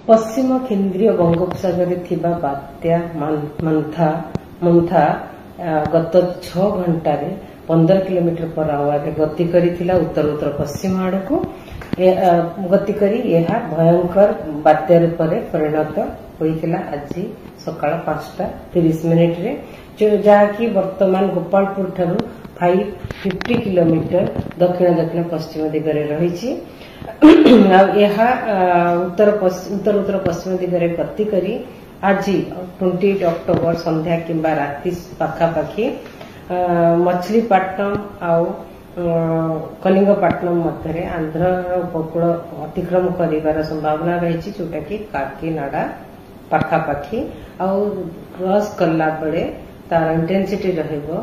पश्चिम केन्द्रीय बंगोपसागर थिबा बात्या मंथा गत 6 घंटार 15 किलोमीटर पर आवर गति करिथिला उत्तर उत्तर पश्चिम आड़ को गति करी यह भयंकर बात्या रूप में परिणत होइथिला आज सकाळ 5:30 रे जहाँकि वर्तमान गोपालपुर ठारू 550 किलोमीटर दक्षिण दक्षिण पश्चिम दिगरे रही उत्तर उत्तर पश्चिम दिगरे गति करी आज 28 अक्टोबर संध्या किंबा राति पाखापाखि मछलीपट्टनम आउ कलिंगपट्टनम मध्य आंध्र उपकूल अतिक्रम कर संभावना रही जोटा कि काकीनाडा पाखापाखि आउ क्रॉस कला बेले तार इंटेंसिटी रहिबो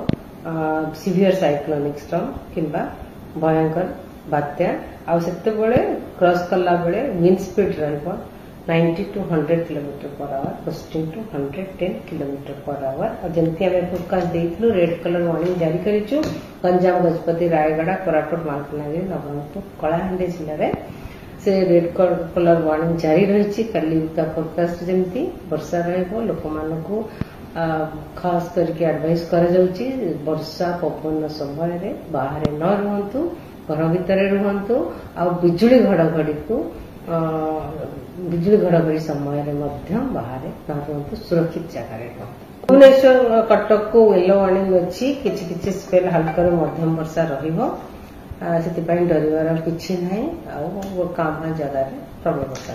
सिवियर साइक्लोनिक स्टॉर्म किंबा भयंकर बात्या आउ सेते बेले क्रॉस कला बेले विंड स्पीड रहिबो 90 to 100 kilometre per hour gusting to 110 kilometre per hour और जमती आम फोरकास्ट देइथलु रेड कलर वार्निंग जारी करिछु गंजाम गजपति रायगढ़ कोरापुट मालकानगिरी नवरंगपुर कलाहांडी जिले में से रेड कलर वार्निंग जारी रही काली का फोरकास्ट जमती वर्षा रहिबो लोक मानकू खास करके एडवाइस करा जाउची वर्षा पवन समय रे बाहर न रहंतु घर भितर रहंतु आ बिजुली घड़घड़ी को बिजुली घड़घड़ी समय बाहर न रुहतु सुरक्षित जगह भुवनेश्वर कटक को येलो वार्निंग अच्छी किछि स्पेल हल्का मध्यम वर्षा रहिबो से डरिवार किछि नहीं आ जगह प्रबल वर्षा